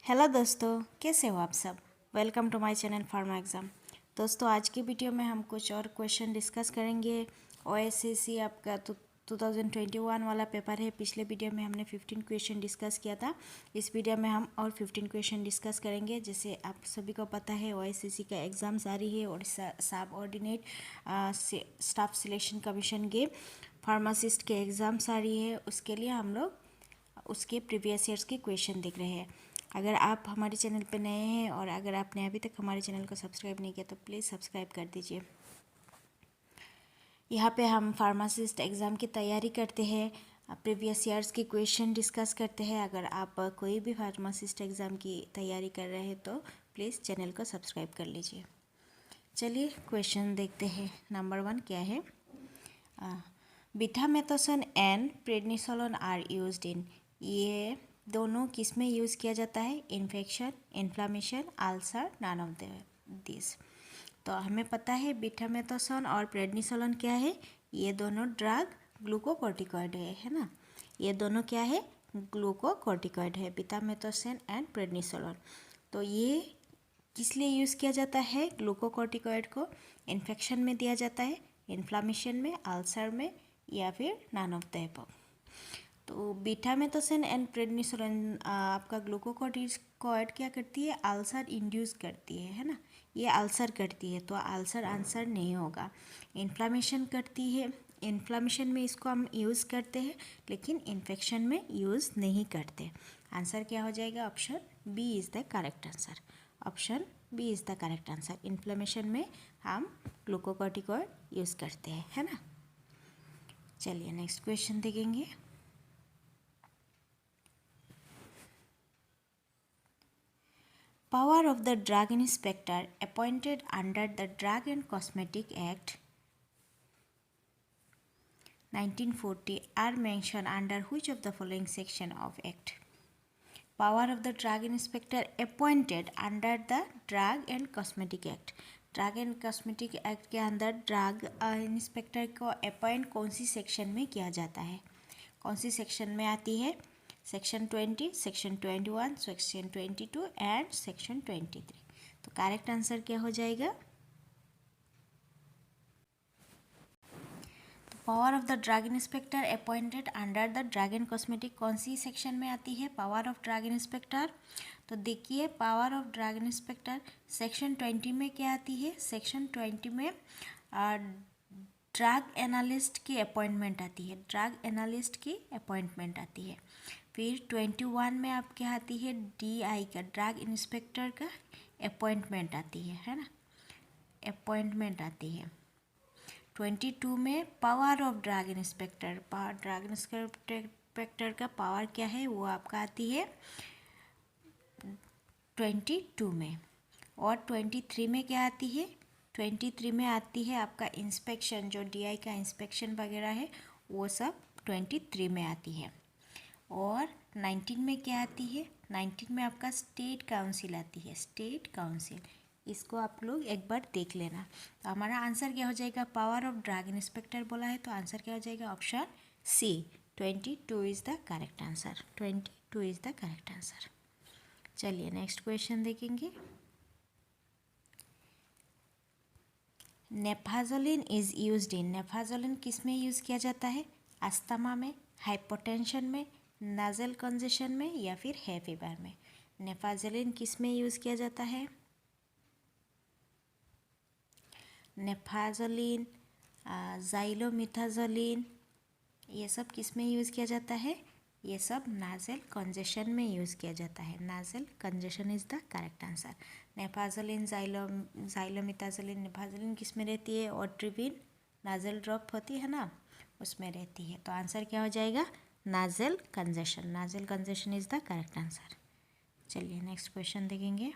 Hello दोस्तों, कैसे हो आप सब। Welcome to my channel pharma exam. दोस्तों, आज की वीडियो में हम कुछ और क्वेश्चन डिस्कस करेंगे। ओएससीसी आपका 2021 वाला पेपर है। पिछले वीडियो में हमने 15 क्वेश्चन डिस्कस किया था। इस वीडियो में हम और 15 क्वेश्चन डिस्कस करेंगे। जैसे आप सभी को पता है, ओएससीसी का एग्ज़ाम जारी है और सब ऑर्डिनेट स्टाफ सिलेक्शन कमीशन के फार्मासिस्ट के एग्ज़ाम जारी है। उसके लिए हम लोग उसके प्रीवियस ईयर्स के क्वेश्चन देख रहे हैं। अगर आप हमारे चैनल पर नए हैं और अगर आपने अभी तक हमारे चैनल को सब्सक्राइब नहीं किया तो प्लीज़ सब्सक्राइब कर दीजिए। यहाँ पे हम फार्मासिस्ट एग्ज़ाम की तैयारी करते हैं, प्रीवियस ईयर्स के क्वेश्चन डिस्कस करते हैं। अगर आप कोई भी फार्मासिस्ट एग्ज़ाम की तैयारी कर रहे हैं तो प्लीज़ चैनल को सब्सक्राइब कर लीजिए। चलिए क्वेश्चन देखते हैं। नंबर 1 क्या है? Betamethasone and prednisolone are used in. ये दोनों किस में यूज़ किया जाता है? Infection, inflammation, ulcer, none of this. तो हमें पता है बीटामेथोसन और प्रेडनिसोलोन क्या है। ये दोनों ड्रग ग्लूकोकॉर्टिकॉइड है ना। ये दोनों क्या है? ग्लूकोकॉर्टिकॉइड है, बीटामेथोसन एंड प्रेडनिसोलोन। तो ये किस लिए यूज़ किया जाता है? ग्लूकोकॉर्टिकॉइड को इन्फेक्शन में दिया जाता है, इन्फ्लामेशन में, अल्सर में, या फिर नन ऑफ द एबव। तो बीटामेथोसन एंड प्रेडनिसोलोन आपका ग्लूकोकॉर्टिकॉइड क्या करती है? अल्सर इंड्यूस करती है ना। ये अल्सर करती है तो अल्सर आंसर नहीं होगा। इन्फ्लामेशन करती है, इन्फ्लामेशन में इसको हम यूज़ करते हैं लेकिन इन्फेक्शन में यूज़ नहीं करते। आंसर क्या हो जाएगा? Option B is the correct answer. Option B is the correct answer. Inflammation में हम ग्लूकोकॉर्टिकॉइड यूज़ करते हैं, है ना। चलिए नेक्स्ट क्वेश्चन देखेंगे। Power of the Drug Inspector appointed under the Drug and Cosmetic Act 1940 are mentioned under which of the following section of Act? Power of the Drug Inspector appointed under the Drug and Cosmetic Act. Drug and cosmetic act के अंदर drug inspector को appoint कौन C section में किया जाता है? कौन C section में आती है? Section 20, section 21, section 22 and section 23। तो करेक्ट आंसर क्या हो जाएगा? Power of the drug inspector appointed under the drug and cosmetic कौन सी सेक्शन में आती है? Power of drug inspector. तो देखिए, power of drug inspector section 20 में क्या आती है? सेक्शन 20 में ड्रग एनालिस्ट की अपॉइंटमेंट आती है। ड्रग एनालिस्ट की अपॉइंटमेंट आती है। फिर 21 में आप क्या आती है? DI का, ड्रग इंस्पेक्टर का अपॉइंटमेंट आती है ना। अपॉइंटमेंट आती है। 22 में power of drug inspector, drug inspector का पावर क्या है? वो आपका आती है 22 में। और 23 में क्या आती है? 23 में आती है आपका इंस्पेक्शन, जो DI का इंस्पेक्शन वगैरह है वो सब 23 में आती है। और 19 में क्या आती है? 19 में आपका स्टेट काउंसिल आती है। स्टेट काउंसिल, इसको आप लोग एक बार देख लेना। तो हमारा आंसर क्या हो जाएगा? पावर ऑफ ड्रग इंस्पेक्टर बोला है तो आंसर क्या हो जाएगा? Option C, 22 is the correct answer. 22 is the correct answer. चलिए नेक्स्ट क्वेश्चन देखेंगे। Naphazoline is used in. नेफाजोलिन किस में यूज़ किया जाता है? अस्थमा में, हाइपोटेंशन में, नाजल कंजेशन में, या फिर है फीवर में। नेफाजोलिन किस में यूज़ किया जाता है? नेफाजोलिन, जाइलोमिथाजोलिन, ये सब किस में यूज़ किया जाता है? ये सब नाजल कंजेशन में यूज़ किया जाता है। Nasal congestion is the correct answer. Naphazoline, xylometazoline, naphazoline किस में रहती है? ओट्रिविन नाजल ड्रॉप होती है ना, उसमें रहती है। तो आंसर क्या हो जाएगा? Nasal congestion. Nasal congestion is the correct answer. चलिए नेक्स्ट क्वेश्चन देखेंगे।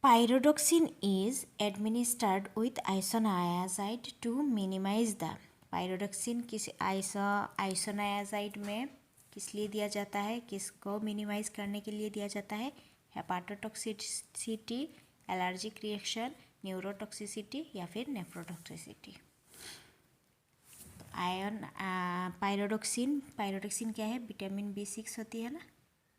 Pyridoxine is administered with isoniazide to minimize the। Pyridoxine किस आइसोनायाजाइड में किस लिए दिया जाता है? किसको मिनिमाइज करने के लिए दिया जाता है? हेपाटोटॉक्सिसिटी, एलर्जिक रिएक्शन, न्यूरोटॉक्सिसिटी, या फिर नेफ्रोटॉक्सिसिटी। पायरोडोक्सिन क्या है? विटामिन B6 होती है ना,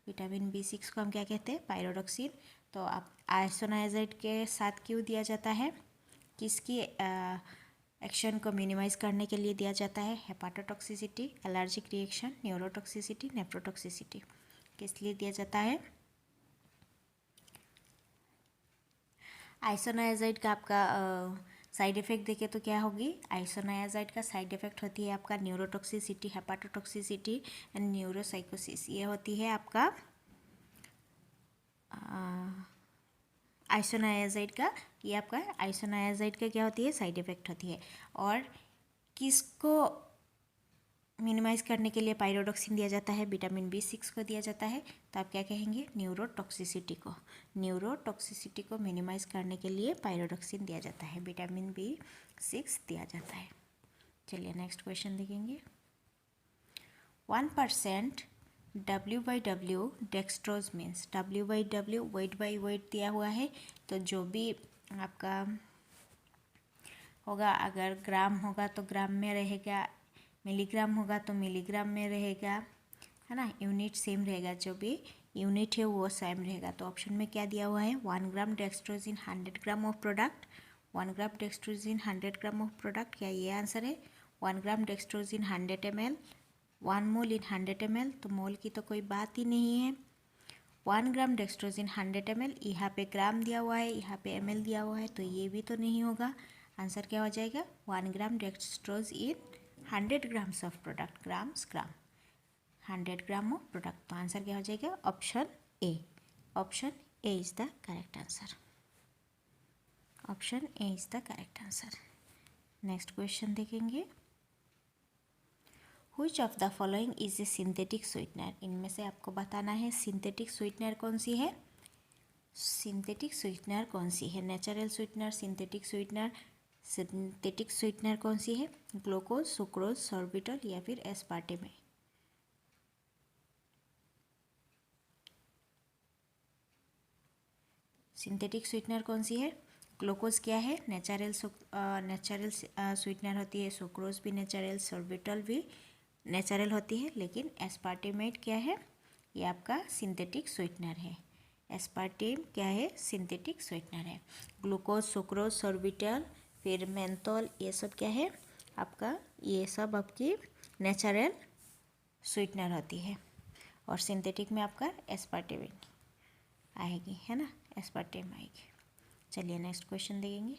विटामिन B6 को हम क्या कहते हैं? पायरोडॉक्सिन। तो आप आइसोनाइजाइड के साथ क्यों दिया जाता है? किसकी एक्शन को मिनिमाइज करने के लिए दिया जाता है? हेपाटोटॉक्सिसिटी, एलर्जिक रिएक्शन, न्यूरोटॉक्सिसिटी, नेफ्रोटॉक्सिसिटी। किस लिए दिया जाता है? आइसोनाइजाइड का आपका साइड इफेक्ट देखें तो क्या होगी? आइसोनाइजाइड का साइड इफेक्ट होती है आपका न्यूरोटॉक्सिसिटी, हेपाटोटॉक्सिसिटी एंड न्यूरोसाइकोसिस। ये होती है आपका आइसोनाइजाइड का, ये आपका आइसोनाइजाइड का क्या होती है? साइड इफेक्ट होती है। और किसको मिनिमाइज करने के लिए पायरोडॉक्सिन दिया जाता है? विटामिन B6 को दिया जाता है। तो आप क्या कहेंगे? न्यूरोटॉक्सिसिटी को। न्यूरोटॉक्सिसिटी को मिनिमाइज करने के लिए पायरोडॉक्सिन दिया जाता है, विटामिन B6 दिया जाता है। चलिए नेक्स्ट क्वेश्चन देखेंगे। 1% W/W dextrose means, W/W weight by wait दिया हुआ है। तो जो भी आपका होगा, अगर ग्राम होगा तो ग्राम में रहेगा, मिलीग्राम होगा तो मिलीग्राम में रहेगा, है ना। यूनिट सेम रहेगा, जो भी यूनिट है वो सेम रहेगा। तो ऑप्शन में क्या दिया हुआ है? 1 gram dextrose in 100 gram of product. 1 gram dextrose in 100 gram of product, क्या ये आंसर है? 1 gram dextrose in 100 ml, 1 mole in 100 ml, तो मोल की तो कोई बात ही नहीं है। 1 ग्राम डेक्सट्रोज इन 100 ml, यहाँ पे ग्राम दिया हुआ है, यहाँ पे ml दिया हुआ है, तो ये भी तो नहीं होगा। आंसर क्या हो जाएगा? 1 gram dextrose in 100 grams of product, grams gram, 100 gram of product. तो आंसर क्या हो जाएगा? Option A. Option A is the correct answer. Option A is the correct answer. Next question देखेंगे। Which of the following is a synthetic sweetener? इनमें से आपको बताना है सिंथेटिक स्वीटनर कौन सी है। सिंथेटिक स्वीटनर कौन सी है? Natural sweetener, synthetic sweetener, synthetic sweetener कौन सी है? ग्लूकोज, सुक्रोज, सॉर्बिटॉल या फिर एस्पार्टेम। सिंथेटिक स्वीटनर कौन सी है? ग्लूकोज क्या है? नेचुरल स्वीटनर होती है। सुक्रोज भी नेचुरल, सॉर्बिटॉल भी नेचुरल होती है। लेकिन एस्पार्टेमेट क्या है? ये आपका सिंथेटिक स्वीटनर है। एस्पार्टेम क्या है? सिंथेटिक स्वीटनर है। ग्लूकोज, सुक्रोज, सॉर्बिटॉल, फिर मेंथोल, ये सब क्या है आपका? ये सब आपकी नेचुरल स्वीटनर होती है। और सिंथेटिक में आपका एस्पार्टेम आएगी, है ना, एस्पार्टेम आएगी। चलिए नेक्स्ट क्वेश्चन देखेंगे।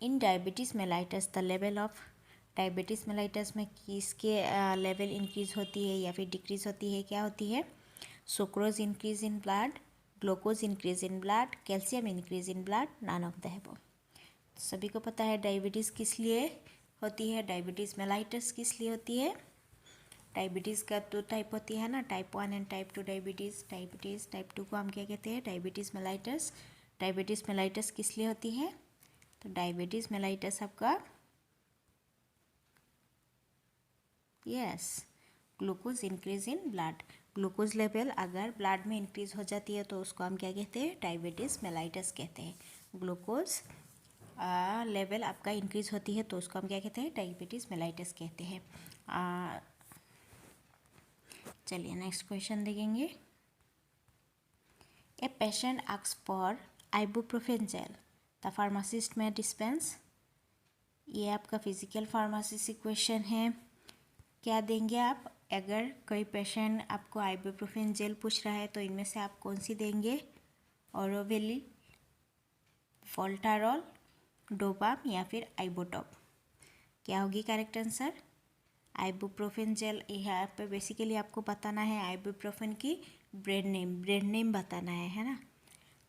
इन diabetes mellitus the level of, diabetes mellitus में किसके लेवल इंक्रीज होती है या फिर डिक्रीज होती है? क्या होती है? Sucrose increase in blood, glucose increase in blood, calcium increase in blood, none of the above. सभी को पता है डायबिटीज़ किस लिए होती है, डायबिटीज़ मेलाइटस किस लिए होती है। डायबिटीज़ का 2 टाइप होती है ना, type 1 and type 2 diabetes. Diabetes type 2 को हम क्या कहते हैं? Diabetes mellitus. डायबिटीज़ मेलाइटस किस लिए होती है? तो डायबिटीज़ मेलाइटस आपका yes glucose increase in blood, glucose level अगर ब्लड में इंक्रीज हो जाती है तो उसको हम क्या कहते हैं? डायबिटीज़ मेलाइटस कहते हैं। ग्लूकोज लेवल आपका इंक्रीज होती है तो उसको हम क्या कहते हैं? डायबिटीज़ मेलाइटस कहते हैं। चलिए नेक्स्ट क्वेश्चन देखेंगे। A patient asks for ibuprofen gel, the pharmacist may dispense. ये आपका फिजिकल फार्मेसी से क्वेश्चन है। क्या देंगे आप? अगर कोई पेशेंट आपको आइबुप्रोफेन जेल पूछ रहा है तो इनमें से आप कौन सी देंगे? ऑरोविल, वोल्टारॉल, डोपाम या फिर आइबोटॉप। क्या होगी करेक्ट आंसर? Ibuprofen jail. यहाँ पे बेसिकली आपको बताना है आइबुप्रोफेन की ब्रांड नेम बताना है ना।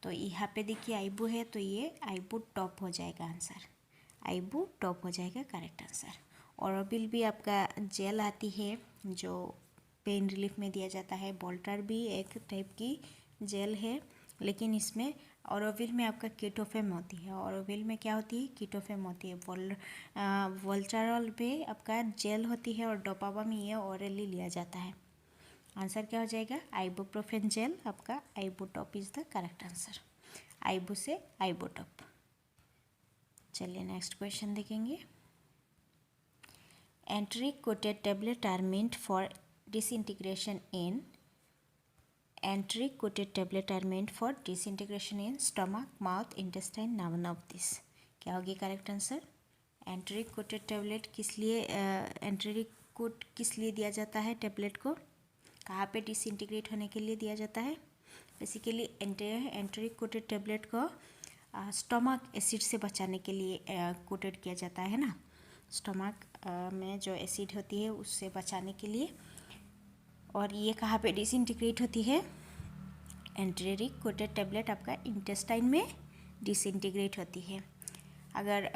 तो यहाँ पे देखिए आइबू है तो ये आइबू टॉप हो जाएगा आंसर, आइबू टॉप हो जाएगा करेक्ट आंसर। ऑरोबिल भी आपका जेल आती है जो पेन रिलीफ में दिया जाता है। बोल्टर भी एक टाइप की जेल है, लेकिन इसमें ऑरोविल में आपका कीटोफेम होती है। ऑरोविल में क्या होती है? कीटोफेम होती है। वोल्टारॉल भी आपका जेल होती है और डोपावाम ये ऑरली लिया जाता है। आंसर क्या हो जाएगा? आइबुप्रोफेन जेल आपका Ibotop is the correct answer. Ibu से आइबोटॉप। चलिए नेक्स्ट क्वेश्चन देखेंगे। Enteric coated tablet are meant for disintegration in, enteric coated tablet are meant for disintegration in stomach, mouth, intestine, none of this. क्या होगी correct answer? Enteric coated tablet किस लिए एंट्रिक coat किस लिए दिया जाता है? टेबलेट को कहाँ पे डिसइंटीग्रेट होने के लिए दिया जाता है? बेसिकली एंट्रिक कोटेड टेबलेट को स्टमक एसिड से बचाने के लिए कोटेड किया जाता है ना। स्टमक में जो एसिड होती है उससे बचाने के लिए। और ये कहाँ पे डिसइंटीग्रेट होती है? एंट्रिक कोटेड टेबलेट आपका इंटेस्टाइन में डिसइंटीग्रेट होती है। अगर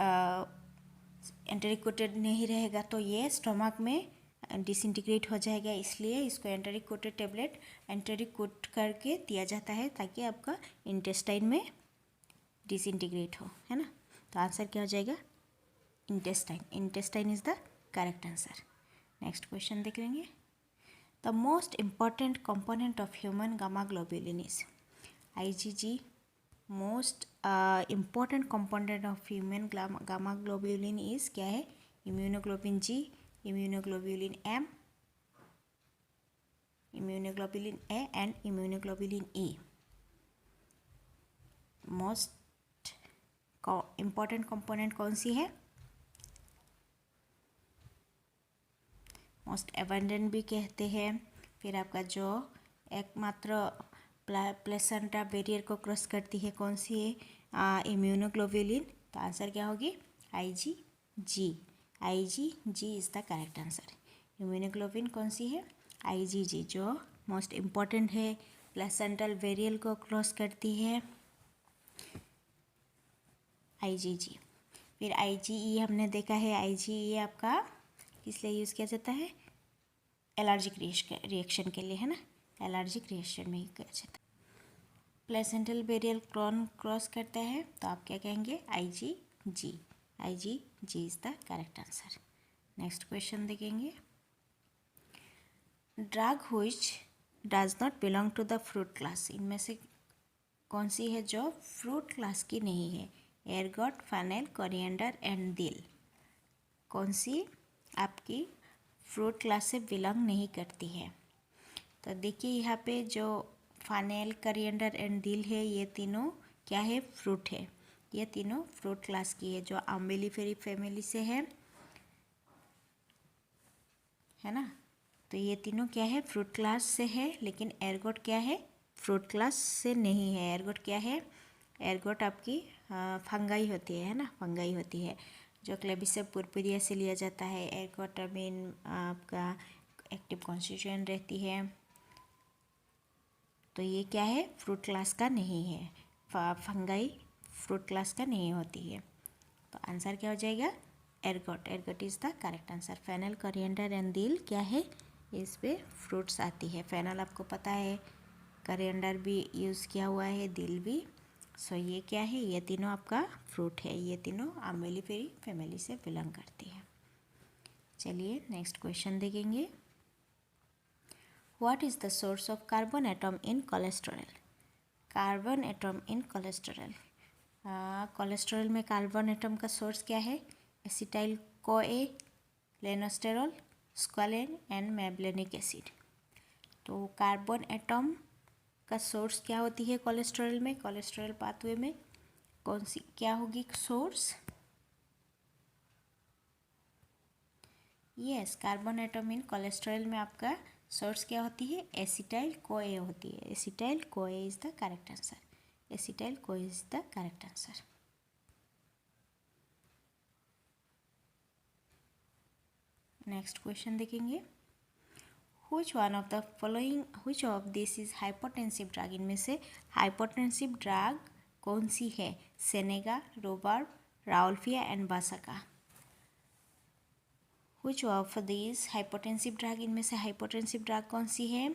एंट्रिक कोटेड नहीं रहेगा तो ये स्टमक में डिसइंटीग्रेट हो जाएगा, इसलिए इसको enteric coated tablet enteric coat करके दिया जाता है ताकि आपका इंटेस्टाइन में डिसइंटीग्रेट हो, है ना। तो आंसर क्या हो जाएगा? Intestine. Intestine is the correct answer. Next question देख लेंगे। The most important component of human gamma globulin is IgG। Most important component of human gamma globulin is क्या है? Immunoglobulin G, immunoglobulin M, immunoglobulin A and immunoglobulin E। Most important component कौन सी है? Most abundant भी कहते हैं। फिर आपका जो एकमात्र प्लेसेंटा बैरियर को क्रॉस करती है कौन सी है? इम्यूनोग्लोबुलिन। तो आंसर क्या होगी? IgG। IgG is the correct answer. Immunoglobulin कौन सी है? IgG, जो मोस्ट इम्पॉर्टेंट है, प्लेसेंटल बैरियर को क्रॉस करती है, IgG। फिर IgE हमने देखा है, IgE आपका किस लिए यूज़ किया जाता है? एलर्जिक रिएक्शन के लिए, है ना। एलर्जिक रिएक्शन में ही किया जाता है। प्लेसेंटल बैरियर क्रॉस करता है तो आप क्या कहेंगे? IgG। IgG is the correct answer. Next question देखेंगे। Drug which does not belong to the fruit class. इनमें से कौन सी है जो फ्रूट क्लास की नहीं है? एरगॉट, फेनेल, कोरिएंडर एंड दिल। कौन सी आपकी फ्रूट क्लास से बिलोंग नहीं करती है? तो देखिए यहाँ पे जो फेनेल, कोरिएंडर एंड दिल है, ये तीनों क्या है? फ्रूट है। ये तीनों फ्रूट क्लास की है, जो अम्बिलिफेरी फैमिली से है ना। तो ये तीनों क्या है? फ्रूट क्लास से है। लेकिन एरगॉट क्या है? फ्रूट क्लास से नहीं है। एरगॉट क्या है? एरगॉट आपकी फंगाई होती है ना, फंगाई होती है, जो क्लेबिसेप पुरपुरिया से लिया जाता है। एरगोटामिन आपका एक्टिव कॉन्स्टिट्यूएंट रहती है। तो ये क्या है? फ्रूट क्लास का नहीं है। फंगाई फ्रूट क्लास का नहीं होती है। तो आंसर क्या हो जाएगा? Ergot. Ergot is the correct answer. Fennel, coriander and dill क्या है? इस पे फ्रूट्स आती है। फेनल आपको पता है, कोरिएंडर भी यूज़ किया हुआ है, दिल भी। सो ये क्या है? ये तीनों आपका फ्रूट है। ये तीनों अम्बिलिफेरी फैमिली से बिलोंग करती है। चलिए नेक्स्ट क्वेश्चन देखेंगे। What is the source of carbon atom in cholesterol? Carbon atom in cholesterol. Cholesterol में कार्बन एटम का सोर्स क्या है? Acetyl CoA, lanosterol, squalene and mevalonic acid. तो कार्बन एटम का सोर्स क्या होती है कोलेस्ट्रॉल में? कोलेस्ट्रॉल पाथवे में कौन सी क्या होगी source? Yes, carbon atom in cholesterol में आपका सोर्स क्या होती है? एसिटाइल CoA होती है। Acetyl CoA is the correct answer. Acetyl CoA is the correct answer. Next question देखेंगे। which of this is hypotensive drug? इनमें से हाइपोटेंसिव ड्रग कौन सी है? Senega, rhubarb, rauwolfia and vasaka. which of these hypotensive drug? इनमें से hypotensive drug कौन सी है?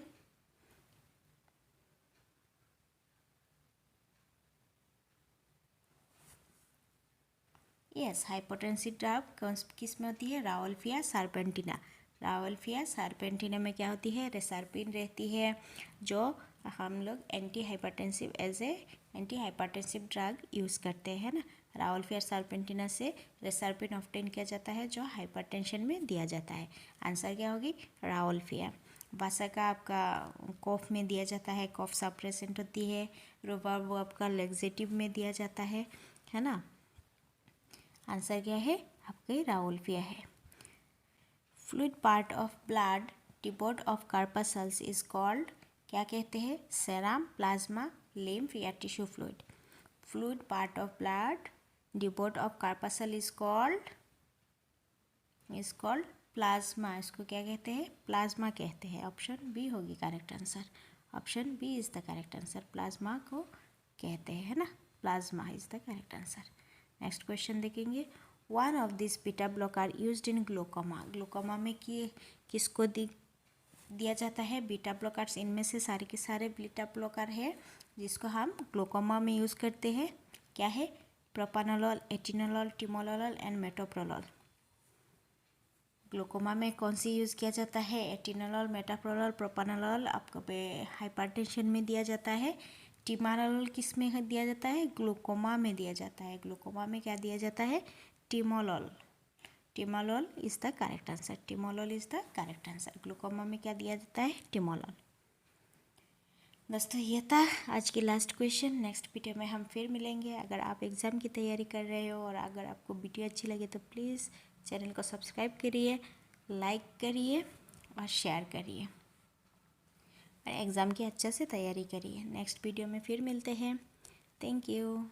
यस, हाइपोटेंसिव ड्रग किस में होती है? राउल्फिया सार्पेंटिना। राउल्फिया सार्पेंटिना में क्या होती है? रेसार्पिन रहती है, जो हम लोग anti hypertensive as a anti hypertensive drug use करते हैं ना। राउल्फिया सार्पेंटिना से रेसार्पिन ऑब्टेन किया जाता है, जो हाइपरटेंशन में दिया जाता है। आंसर क्या होगी? राउल्फिया। वासा का आपका कॉफ में दिया जाता है, कॉफ सप्रेसेंट होती है। रुबाब वो आपका लेग्जेटिव में दिया जाता है ना। आंसर क्या है आपके राउल्फिया है। Fluid part of blood devoid of corpuscles is called, क्या कहते हैं, सेरम, प्लाज्मा, लिम्फ या tissue fluid. Fluid part of blood devoid of corpuscle is called plasma. इसको क्या कहते हैं, प्लाज्मा कहते हैं। ऑप्शन बी होगी correct answer. Option B is the correct answer. Plasma को कहते हैं, है ना, plasma is the correct answer. Next question देखेंगे। One of this beta blocker used in glaucoma. Glaucoma में किसको दिया जाता है, बीटा ब्लॉकर्स। इनमें से सारे के सारे बीटा ब्लॉकर है जिसको हम ग्लोकोमा में यूज़ करते हैं। क्या है, propranolol, atenolol, timolol and metoprolol. Glaucoma में कौन सी यूज़ किया जाता है, एटिनोलोल, मेटाप्रोलोल, प्रोपानोलोल आपको हाइपरटेंशन में दिया जाता है। टिमालोल किस में दिया जाता है, ग्लूकोमा में दिया जाता है। ग्लूकोमा में क्या दिया जाता है, timolol. Timolol is the correct answer. Timolol is the correct answer. Glaucoma में क्या दिया जाता है, टिमोलोल। दोस्तों ये था आज की लास्ट क्वेश्चन। नेक्स्ट वीडियो में हम फिर मिलेंगे। अगर आप एग्ज़ाम की तैयारी कर रहे हो और अगर आपको वीडियो अच्छी लगे तो प्लीज़ चैनल को सब्सक्राइब करिए, लाइक करिए और शेयर करिए और एग्ज़ाम की अच्छे से तैयारी करिए। नेक्स्ट वीडियो में फिर मिलते हैं। Thank you.